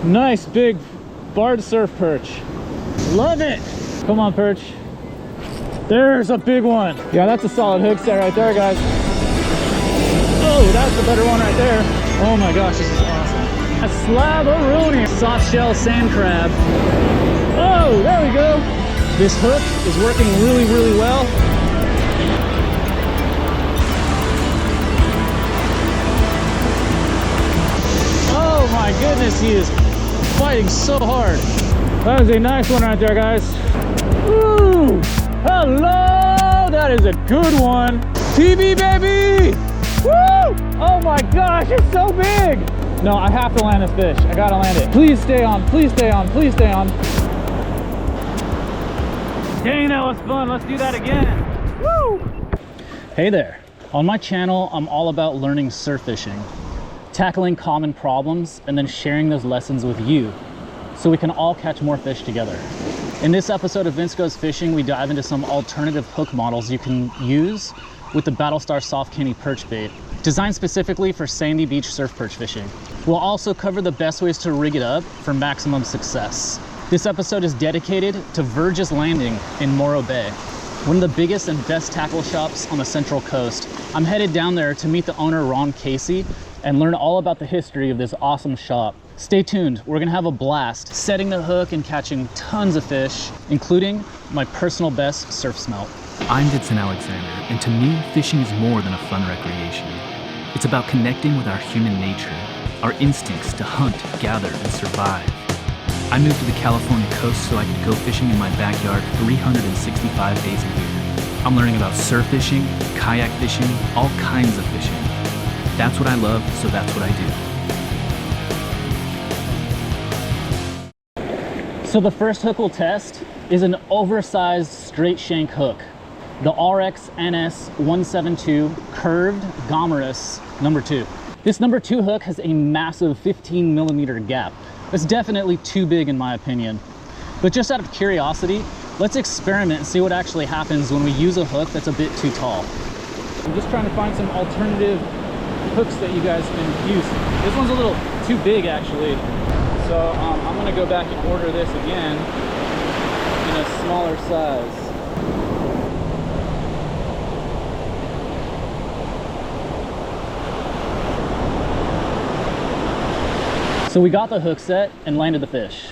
Nice big barred surf perch. Love it. Come on, perch. There's a big one. Yeah, that's a solid hook set right there, guys. Oh, that's the better one right there. Oh my gosh, this is awesome. A slab-a-rooney. Soft shell sand crab. Oh, there we go. This hook is working really, really well. Oh my goodness, he is fighting so hard. That is a nice one right there, guys. Ooh, hello, that is a good one. TV, baby. Woo! Oh my gosh, it's so big. No, I have to land this fish. I gotta land it. Please stay on, please stay on, please stay on. Dang, that was fun. Let's do that again. Woo! Hey there. On my channel, I'm all about learning surf fishing, tackling common problems, and then sharing those lessons with you so we can all catch more fish together. In this episode of Vince Goes Fishing, we dive into some alternative hook models you can use with the Battlestar Soft Candy Perch Bait, designed specifically for sandy beach surf perch fishing. We'll also cover the best ways to rig it up for maximum success. This episode is dedicated to Virgs Landing in Morro Bay, one of the biggest and best tackle shops on the Central Coast. I'm headed down there to meet the owner, Ron Casey, and learn all about the history of this awesome shop. Stay tuned, we're gonna have a blast setting the hook and catching tons of fish, including my personal best surf smelt. I'm Vincent Alexander, and to me, fishing is more than a fun recreation. It's about connecting with our human nature, our instincts to hunt, gather, and survive. I moved to the California coast so I could go fishing in my backyard 365 days a year. I'm learning about surf fishing, kayak fishing, all kinds of fishing. That's what I love, so that's what I do. So the first hook we'll test is an oversized straight shank hook, the AHREX NS172 Curved Gammarus #2. This #2 hook has a massive 15mm gap. It's definitely too big in my opinion. But just out of curiosity, let's experiment and see what actually happens when we use a hook that's a bit too tall. I'm just trying to find some alternative hooks that you guys can use. This one's a little too big actually. So I'm gonna go back and order this again in a smaller size. So we got the hook set and landed the fish.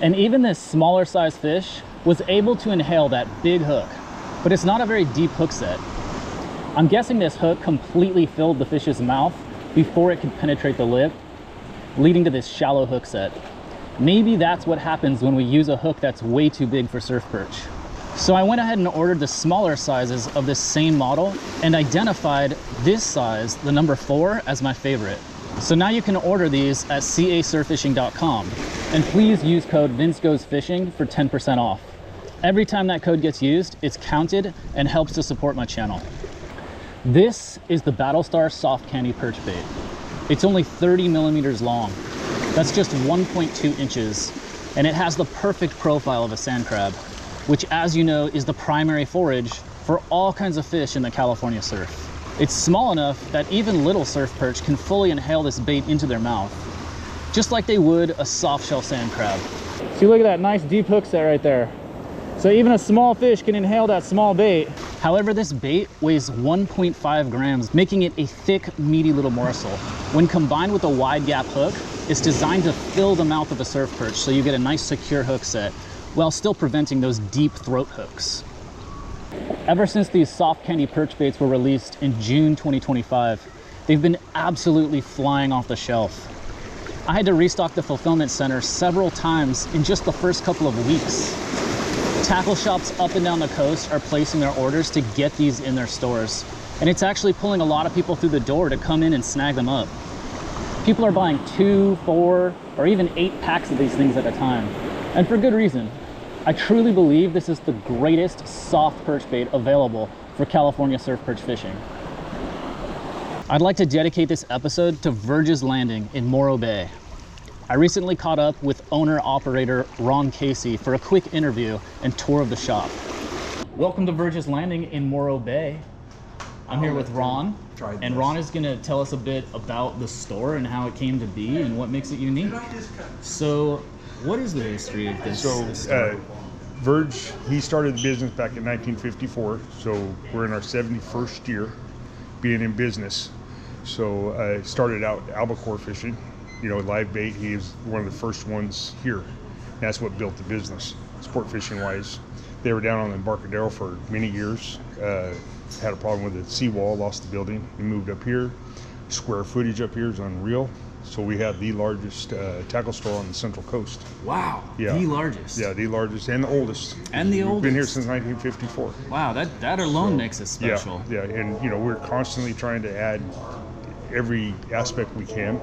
And even this smaller size fish was able to inhale that big hook, but it's not a very deep hook set. I'm guessing this hook completely filled the fish's mouth before it could penetrate the lip, leading to this shallow hook set. Maybe that's what happens when we use a hook that's way too big for surf perch. So I went ahead and ordered the smaller sizes of this same model and identified this size, the #4, as my favorite. So now you can order these at casurfishing.com, and please use code VinceGoesFishing for 10% off. Every time that code gets used, it's counted and helps to support my channel. This is the Battlestar Soft Candy Perch Bait. It's only 30mm long. That's just 1.2 inches, and it has the perfect profile of a sand crab, which, as you know, is the primary forage for all kinds of fish in the California surf. It's small enough that even little surf perch can fully inhale this bait into their mouth, just like they would a soft shell sand crab. See, look at that nice deep hook set right there. So even a small fish can inhale that small bait. However, this bait weighs 1.5 grams, making it a thick, meaty little morsel. When combined with a wide gap hook, it's designed to fill the mouth of a surf perch so you get a nice secure hook set while still preventing those deep throat hooks. Ever since these soft candy perch baits were released in June 2025, they've been absolutely flying off the shelf. I had to restock the fulfillment center several times in just the first couple of weeks. Tackle shops up and down the coast are placing their orders to get these in their stores, and it's actually pulling a lot of people through the door to come in and snag them up. People are buying 2, 4, or even 8 packs of these things at a time, and for good reason. I truly believe this is the greatest soft perch bait available for California surf perch fishing. I'd like to dedicate this episode to Virgs Landing in Morro Bay. I recently caught up with owner-operator Ron Casey for a quick interview and tour of the shop. Welcome to Virgs Landing in Morro Bay. I'm here with Ron. tried And this. Ron is gonna tell us a bit about the store and how it came to be and what makes it unique. So, what is the history of this? this store? Virgs, he started the business back in 1954, so we're in our 71st year being in business. So I started out albacore fishing, you know, live bait. He was one of the first ones here. That's what built the business, sport fishing wise. They were down on the Embarcadero for many years. Had a problem with the seawall, lost the building. We moved up here. Square footage up here is unreal. So we have the largest tackle store on the Central Coast. Wow, Yeah. the largest. Yeah, the largest and the oldest. And the We've oldest. been here since 1954. Wow, that alone makes it Yeah, special. yeah, and you know, we're constantly trying to add every aspect we can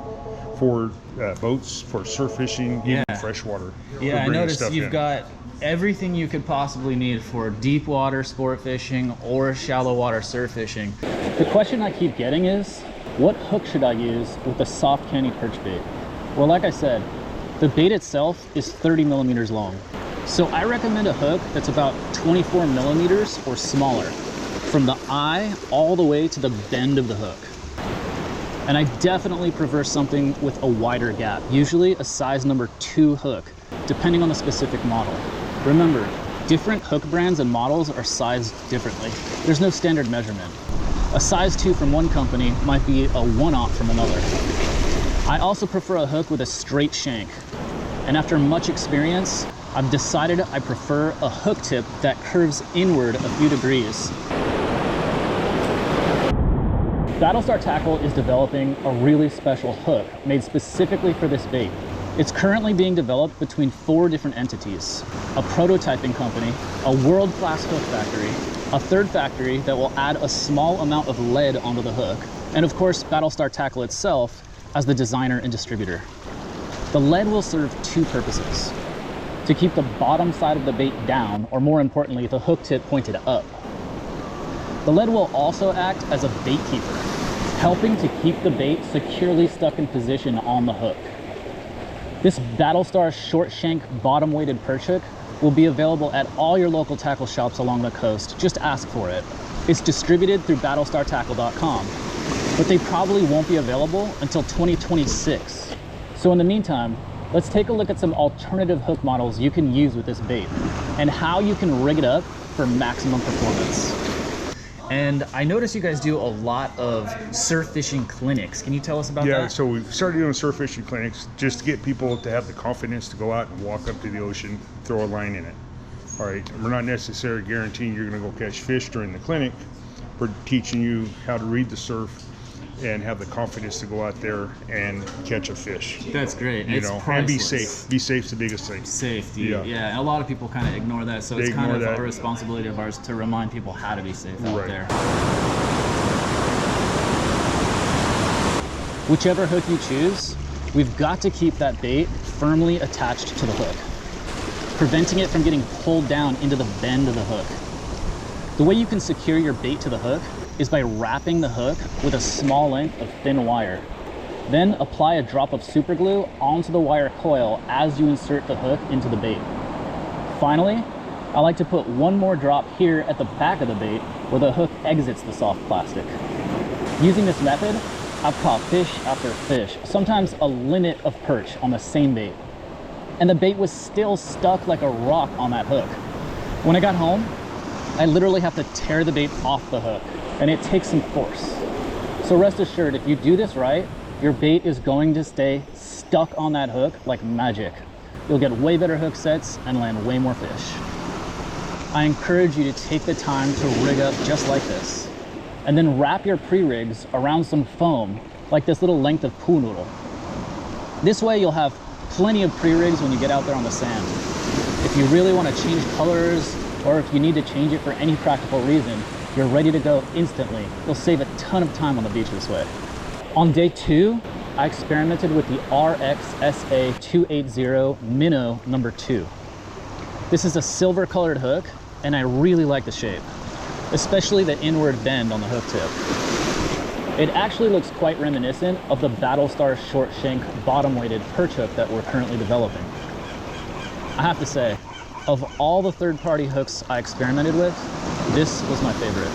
for boats, for surf fishing, Yeah. even freshwater. Yeah, We're I bringing noticed stuff you've in. got everything you could possibly need for deep water sport fishing or shallow water surf fishing. The question I keep getting is, what hook should I use with the Soft Candy Perch Bait? Well, like I said, the bait itself is 30 millimeters long. So I recommend a hook that's about 24 millimeters or smaller, from the eye all the way to the bend of the hook. And I definitely prefer something with a wider gap, usually a size number 2 hook, depending on the specific model. Remember, different hook brands and models are sized differently. There's no standard measurement. A size 2 from one company might be a 1/0 from another. I also prefer a hook with a straight shank. And after much experience, I've decided I prefer a hook tip that curves inward a few degrees. Battlestar Tackle is developing a really special hook made specifically for this bait. It's currently being developed between 4 different entities: a prototyping company, a world-class hook factory, a third factory that will add a small amount of lead onto the hook, and of course Battlestar Tackle itself as the designer and distributor. The lead will serve 2 purposes: to keep the bottom side of the bait down, or more importantly, the hook tip pointed up. The lead will also act as a bait keeper, helping to keep the bait securely stuck in position on the hook. This Battlestar short shank bottom weighted perch hook will be available at all your local tackle shops along the coast. Just ask for it. It's distributed through battlestartackle.com, but they probably won't be available until 2026. So in the meantime, let's take a look at some alternative hook models you can use with this bait and how you can rig it up for maximum performance. And I notice you guys do a lot of surf fishing clinics. Can you tell us about that? Yeah, so we've started doing surf fishing clinics just to get people to have the confidence to go out and walk up to the ocean, throw a line in it. All right, we're not necessarily guaranteeing you're going to go catch fish during the clinic. We're teaching you how to read the surf and have the confidence to go out there and catch a fish. That's great. You It's know, priceless. and be safe. Be safe's the biggest thing. Safety. Yeah. Yeah, and a lot of people kind of ignore that, so They it's kind of ignore that. a responsibility of ours to remind people how to be safe out Right. there. Whichever hook you choose, we've got to keep that bait firmly attached to the hook, preventing it from getting pulled down into the bend of the hook. The way you can secure your bait to the hook is by wrapping the hook with a small length of thin wire. Then apply a drop of super glue onto the wire coil as you insert the hook into the bait. Finally, I like to put one more drop here at the back of the bait where the hook exits the soft plastic. Using this method, I've caught fish after fish, sometimes a limit of perch on the same bait. And the bait was still stuck like a rock on that hook. When I got home, I literally have to tear the bait off the hook, and it takes some force. So rest assured, if you do this right, your bait is going to stay stuck on that hook like magic. You'll get way better hook sets and land way more fish. I encourage you to take the time to rig up just like this, and then wrap your pre-rigs around some foam, like this little length of pool noodle. This way you'll have plenty of pre-rigs when you get out there on the sand. If you really want to change colors, or if you need to change it for any practical reason, you're ready to go instantly. You'll save a ton of time on the beach this way. On day 2, I experimented with the AHREX SA280 Minnow number 2. This is a silver colored hook, and I really like the shape, especially the inward bend on the hook tip. It actually looks quite reminiscent of the Battlestar short shank bottom weighted perch hook that we're currently developing. I have to say, of all the third-party hooks I experimented with, this was my favorite.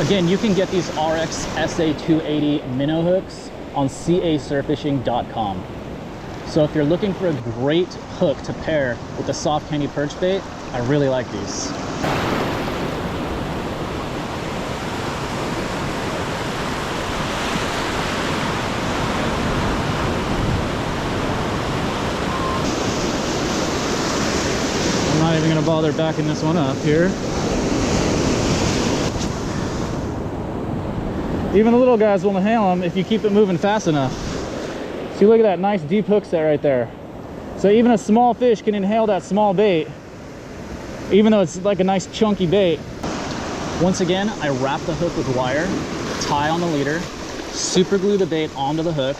Again, you can get these AHREX SA280 Minnow hooks on casurfishing.com. So if you're looking for a great hook to pair with the Soft Candy Perch Bait, I really like these. I'm not even gonna bother backing this one up here. Even the little guys will inhale them if you keep it moving fast enough. See, look at that nice deep hook set right there. So even a small fish can inhale that small bait, even though it's like a nice chunky bait. Once again, I wrap the hook with wire, tie on the leader, super glue the bait onto the hook,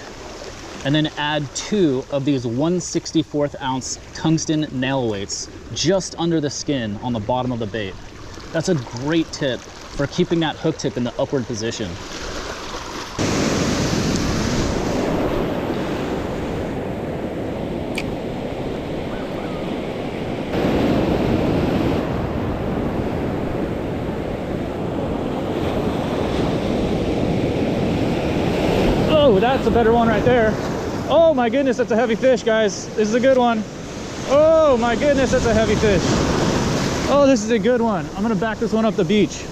and then add 2 of these 1/64 ounce tungsten nail weights just under the skin on the bottom of the bait. That's a great tip for keeping that hook tip in the upward position. Oh, that's a better one right there. Oh my goodness, that's a heavy fish, guys. This is a good one. Oh my goodness, that's a heavy fish. Oh, this is a good one. I'm gonna back this one up the beach.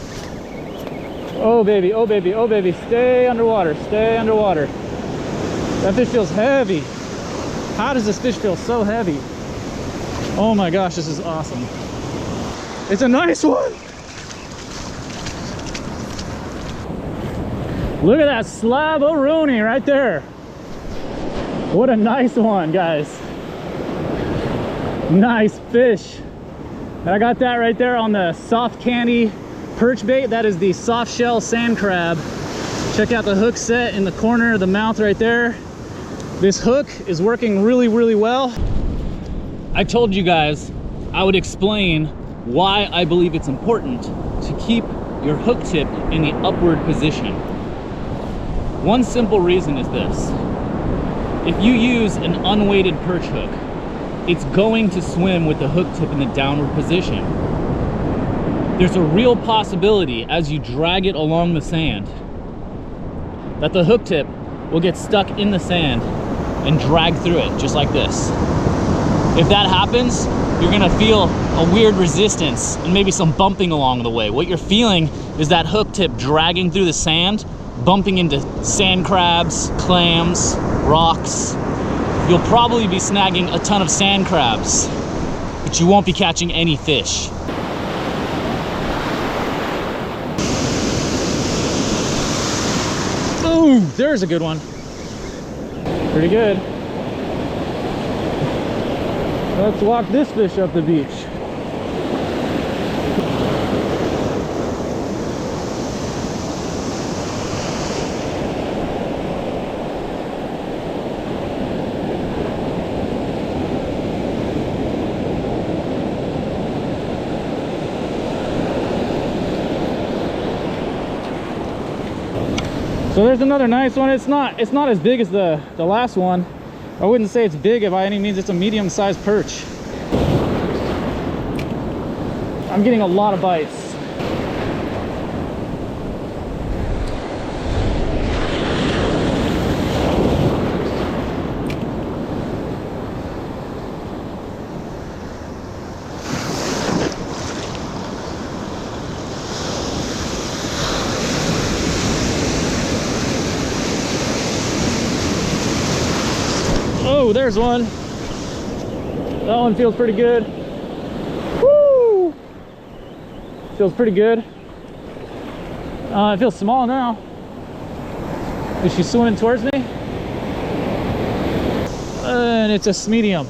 Oh baby, oh baby, oh baby. Stay underwater, stay underwater. That fish feels heavy. How does this fish feel so heavy? Oh my gosh, this is awesome. It's a nice one. Look at that slab-o-rooney right there. What a nice one, guys. Nice fish. And I got that right there on the Soft Candy Perch Bait. That is the soft shell sand crab. Check out the hook set in the corner of the mouth right there. This hook is working really, really well. I told you guys I would explain why I believe it's important to keep your hook tip in the upward position. One simple reason is this. If you use an unweighted perch hook, it's going to swim with the hook tip in the downward position. There's a real possibility as you drag it along the sand that the hook tip will get stuck in the sand and drag through it just like this. If that happens, you're gonna feel a weird resistance and maybe some bumping along the way. What you're feeling is that hook tip dragging through the sand, bumping into sand crabs, clams, rocks. You'll probably be snagging a ton of sand crabs, but you won't be catching any fish. Boom! There's a good one. Pretty good. Let's walk this fish up the beach. So there's another nice one. It's not as big as the last one. I wouldn't say it's big by any means. It's a medium-sized perch. I'm getting a lot of bites. Oh, there's one. That one feels pretty good. Woo! Feels pretty good. It feels small now. Is she swimming towards me? And it's a medium.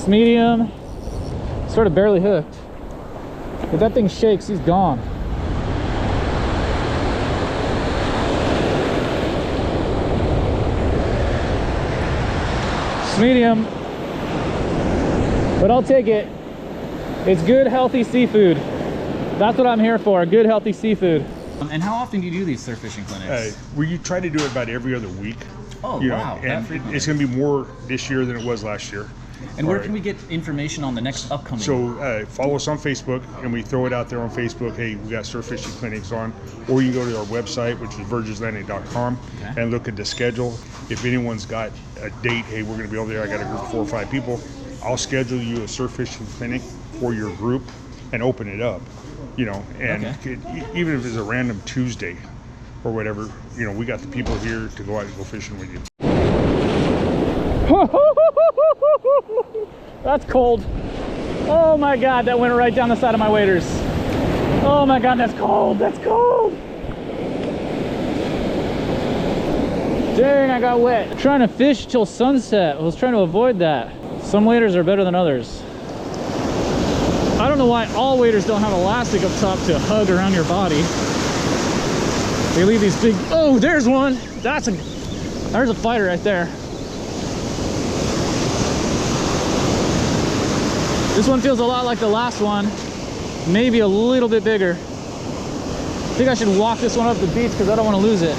Medium. Sort of barely hooked. If that thing shakes, he's gone. Medium, but I'll take it. It's good, healthy seafood. That's what I'm here for, good, healthy seafood. And how often do you do these surf fishing clinics? We try to do it about every other week. Oh, you wow. know, and it's going to be more this year than it was last year. And where can we get information on the next upcoming? So follow us on Facebook, and we throw it out there on Facebook. Hey, we got surf fishing clinics on, or you can go to our website, which is virgslanding.com, and look at the schedule. If anyone's got a date, hey, we're going to be over there, I got a group of 4 or 5 people, I'll schedule you a surf fishing clinic for your group and open it up, you know, and even if it's a random Tuesday or whatever, you know, we got the people here to go out and go fishing with you. That's cold. Oh my God, that went right down the side of my waders. Oh my God, that's cold, that's cold. Dang, I got wet. Trying to fish till sunset. I was trying to avoid that. Some waders are better than others. I don't know why all waders don't have elastic up top to hug around your body. They leave these big, oh, there's one. There's a fighter right there. This one feels a lot like the last one, maybe a little bit bigger. I think I should walk this one up the beach because I don't want to lose it.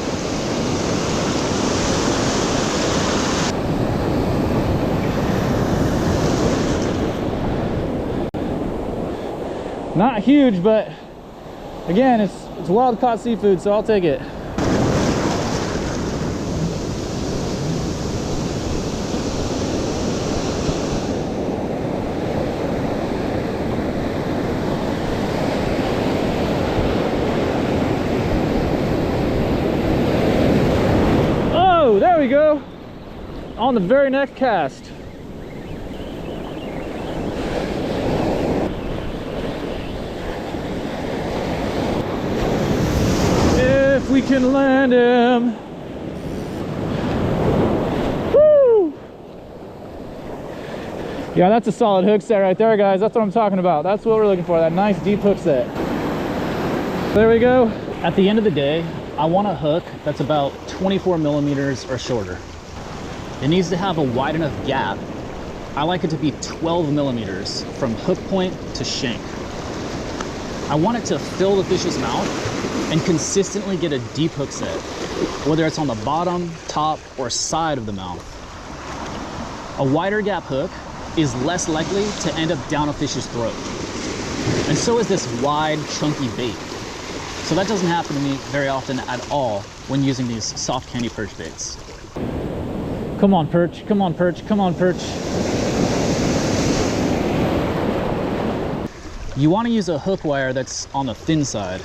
Not huge, but again, it's wild caught seafood, so I'll take it. Oh, there we go. On the very next cast. We can land him. Woo! Yeah, that's a solid hook set right there, guys. That's what I'm talking about. That's what we're looking for, that nice deep hook set. There we go. At the end of the day, I want a hook that's about 24 millimeters or shorter. It needs to have a wide enough gap. I like it to be 12 millimeters from hook point to shank. I want it to fill the fish's mouth and consistently get a deep hook set, whether it's on the bottom, top, or side of the mouth. A wider gap hook is less likely to end up down a fish's throat. And so is this wide, chunky bait. So that doesn't happen to me very often at all when using these soft candy perch baits. Come on, perch, come on, perch, come on, perch. You want to use a hook wire that's on the thin side.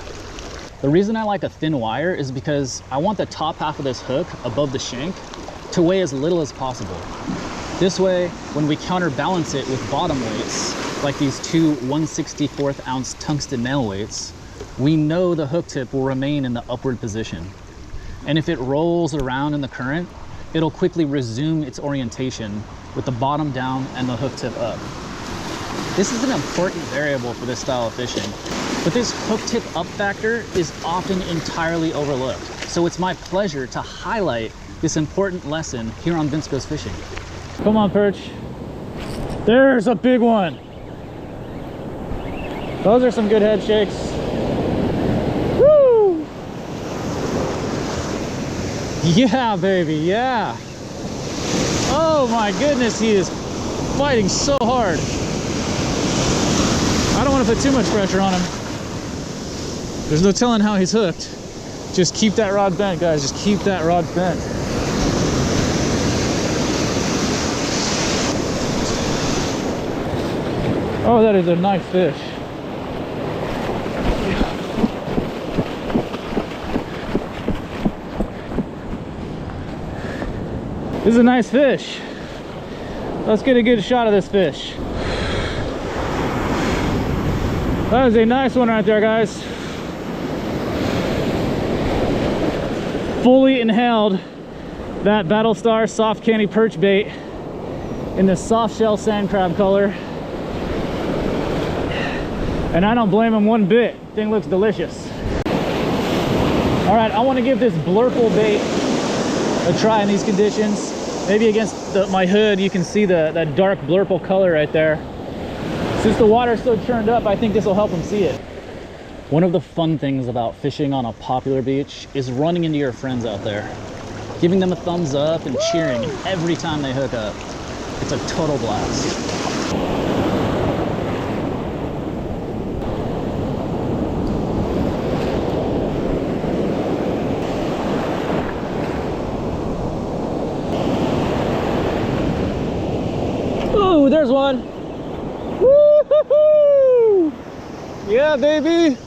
The reason I like a thin wire is because I want the top half of this hook above the shank to weigh as little as possible. This way, when we counterbalance it with bottom weights, like these two 1/64 ounce tungsten nail weights, we know the hook tip will remain in the upward position. And if it rolls around in the current, it'll quickly resume its orientation with the bottom down and the hook tip up. This is an important variable for this style of fishing, but this hook tip up factor is often entirely overlooked. So it's my pleasure to highlight this important lesson here on Vince Goes Fishing. Come on, perch. There's a big one. Those are some good head shakes. Woo! Yeah, baby, yeah. Oh my goodness, he is fighting so hard. I don't want to put too much pressure on him. There's no telling how he's hooked. Just keep that rod bent, guys. Just keep that rod bent. Oh, that is a nice fish. This is a nice fish. Let's get a good shot of this fish. That is a nice one right there, guys. Fully inhaled that Battlestar Soft Candy Perch Bait in the soft shell sand crab color. And I don't blame him one bit. Thing looks delicious. All right, I want to give this blurple bait a try in these conditions. Maybe against my hood, you can see that dark blurple color right there. Since the water's so churned up, I think this will help them see it. One of the fun things about fishing on a popular beach is running into your friends out there, giving them a thumbs up and cheering every time they hook up. It's a total blast. Ooh, there's one. Woo-hoo-hoo! Yeah, baby.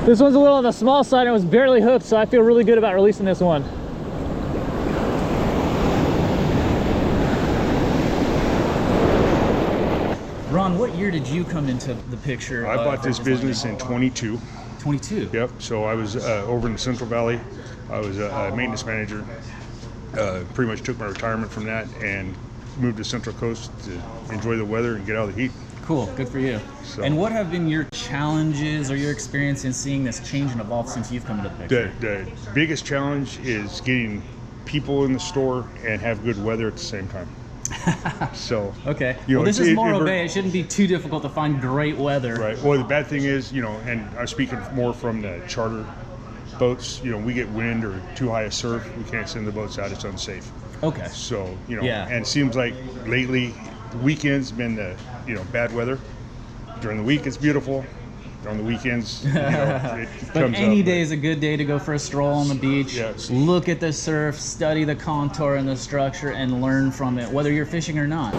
This one's a little on the small side and it was barely hooked, so I feel really good about releasing this one. Ron, what year did you come into the picture? I bought this business in 22. 22? Yep, so I was over in the Central Valley. I was a maintenance manager. Pretty much took my retirement from that and moved to Central Coast to enjoy the weather and get out of the heat. Cool, good for you. So, and what have been your challenges or your experience in seeing this change and evolve since you've come into the picture? The biggest challenge is getting people in the store and have good weather at the same time. So okay, you know, well, this is Morro Bay. It shouldn't be too difficult to find great weather. Right. Well, the bad thing is, you know, and I'm speaking more from the charter boats, you know, we get wind or too high a surf, we can't send the boats out, it's unsafe. Okay. So, you know, yeah. And it seems like lately, weekends been the, you know, bad weather. During the week, it's beautiful. On the weekends, you know, it but comes any up, day is a good day to go for a stroll on the beach. Yes. Look at the surf, study the contour and the structure, and learn from it, whether you're fishing or not.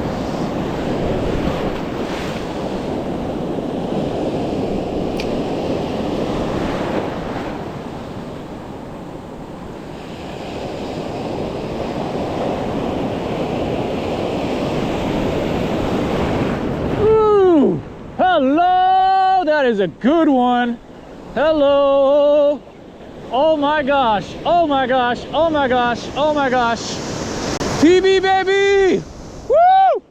Ooh, hello, that is a good one. Hello. Oh my gosh, oh my gosh, oh my gosh, oh my gosh. PB, baby. Woo!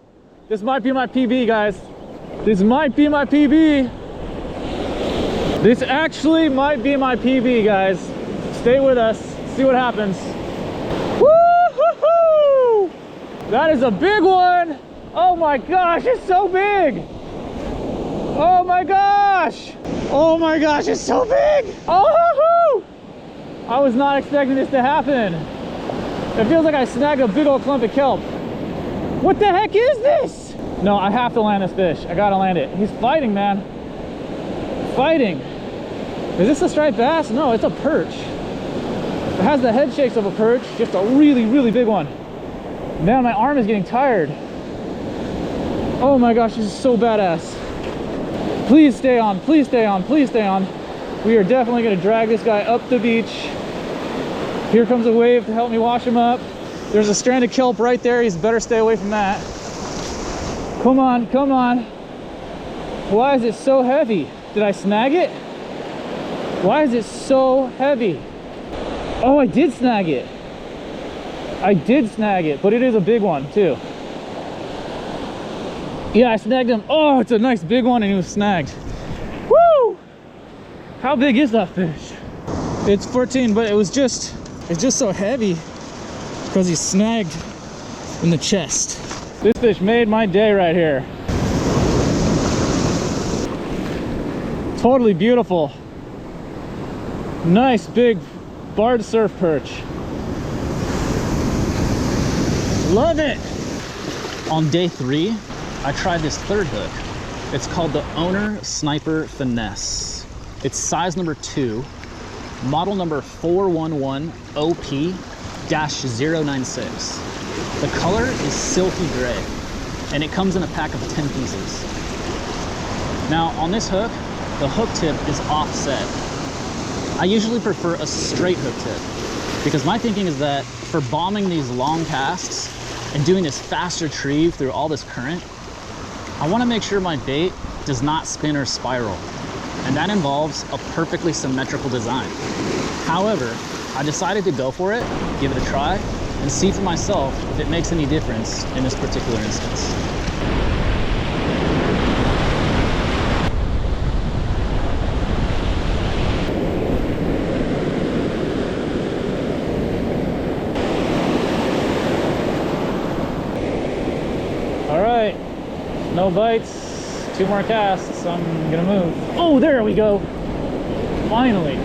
This might be my PB, guys. This might be my PB. This actually might be my PB, guys. Stay with us, see what happens. Woo-hoo-hoo! That is a big one. Oh my gosh, it's so big. Oh my gosh. Oh my gosh, it's so big. Oh, I was not expecting this to happen. It feels like I snagged a big old clump of kelp. What the heck is this? No, I have to land this fish. I gotta land it. He's fighting, man. Fighting. Is this a striped bass? No, it's a perch. It has the head shakes of a perch, just a really, really big one. Man, my arm is getting tired. Oh my gosh, this is so badass. Please stay on, please stay on, please stay on. We are definitely gonna drag this guy up the beach. Here comes a wave to help me wash him up. There's a strand of kelp right there. He's better stay away from that. Come on, come on. Why is it so heavy? Did I snag it? Why is it so heavy? Oh, I did snag it. I did snag it, but it is a big one too. Yeah, I snagged him. Oh, it's a nice big one and he was snagged. Woo! How big is that fish? It's 14, but it's just so heavy because he's snagged in the chest. This fish made my day right here. Totally beautiful. Nice big barred surf perch. Love it. On day 3, I tried this third hook. It's called the Owner Sniper Finesse. It's size number 2, model number 411OP-096. The color is silky gray, and it comes in a pack of 10 pieces. Now on this hook, the hook tip is offset. I usually prefer a straight hook tip because my thinking is that for bombing these long casts and doing this fast retrieve through all this current, I want to make sure my bait does not spin or spiral, and that involves a perfectly symmetrical design. However, I decided to go for it, give it a try, and see for myself if it makes any difference in this particular instance. No bites, 2 more casts. I'm gonna move. Oh, there we go. Finally.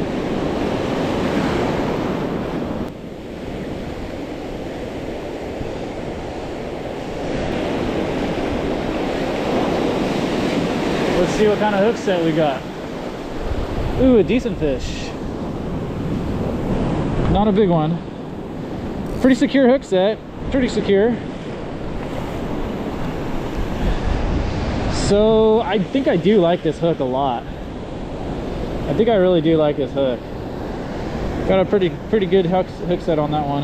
Let's see what kind of hook set we got. Ooh, a decent fish. Not a big one. Pretty secure hook set. Pretty secure. So I think I do like this hook a lot. I think I really do like this hook. Got a pretty good hook set on that one.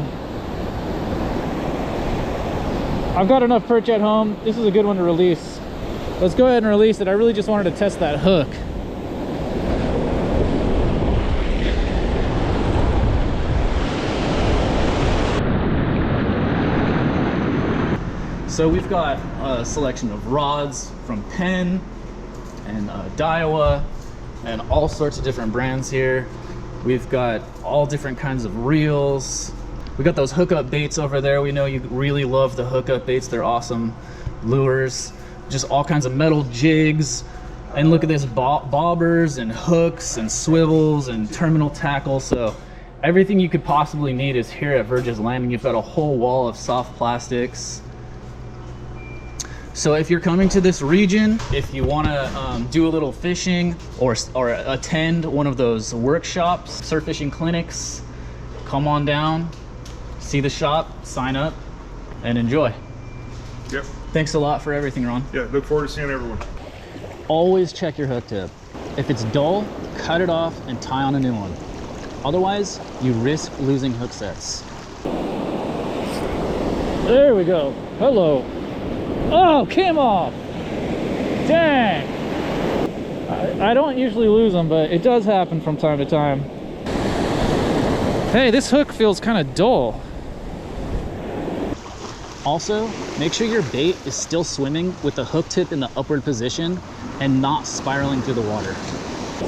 I've got enough perch at home. This is a good one to release. Let's go ahead and release it. I really just wanted to test that hook. So we've got a selection of rods from Penn and Daiwa and all sorts of different brands here. We've got all different kinds of reels. We got those hookup baits over there. We know you really love the hookup baits. They're awesome. Lures, just all kinds of metal jigs. And look at this, bobbers and hooks and swivels and terminal tackle. So everything you could possibly need is here at Virgs Landing. You've got a whole wall of soft plastics. So if you're coming to this region, if you want to do a little fishing or attend one of those workshops, surf fishing clinics, come on down, see the shop, sign up, and enjoy. Yep. Thanks a lot for everything, Ron. Yeah, look forward to seeing everyone. Always check your hook tip. If it's dull, cut it off and tie on a new one. Otherwise, you risk losing hook sets. There we go. Hello. Oh, came off. Dang. I don't usually lose them, but it does happen from time to time. Hey, this hook feels kind of dull. Also, make sure your bait is still swimming with the hook tip in the upward position and not spiraling through the water.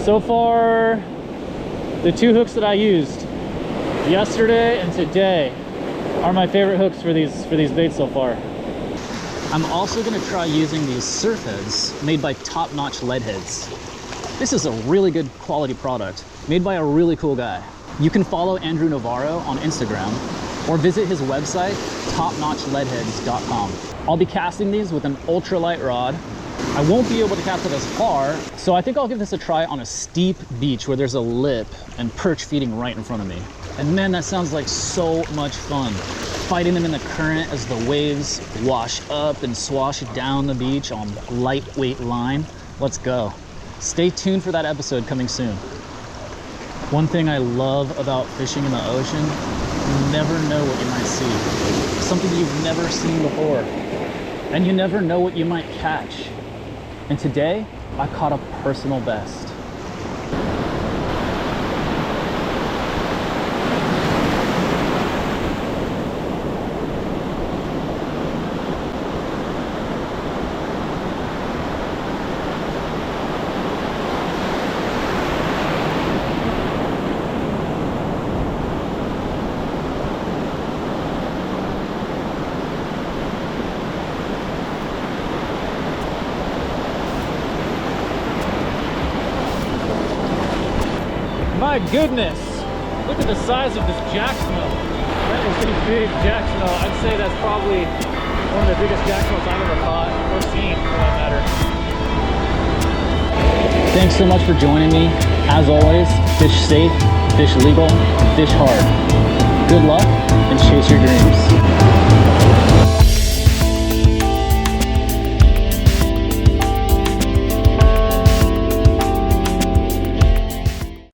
So far, the 2 hooks that I used yesterday and today are my favorite hooks for these baits so far. I'm also going to try using these surf heads made by Top Notch Lead Heads. This is a really good quality product made by a really cool guy. You can follow Andrew Navarro on Instagram or visit his website, topnotchleadheads.com. I'll be casting these with an ultralight rod. I won't be able to cast it as far, so I think I'll give this a try on a steep beach where there's a lip and perch feeding right in front of me. And man, that sounds like so much fun. Fighting them in the current as the waves wash up and swash down the beach on lightweight line. Let's go. Stay tuned for that episode coming soon. One thing I love about fishing in the ocean, you never know what you might see. Something you've never seen before. And you never know what you might catch. And today, I caught a personal best. My goodness, look at the size of this jack smell. That is a big jack smell. I'd say that's probably one of the biggest jack smells I've ever caught or seen, for that matter. Thanks so much for joining me. As always, fish safe, fish legal, fish hard. Good luck and chase your dreams.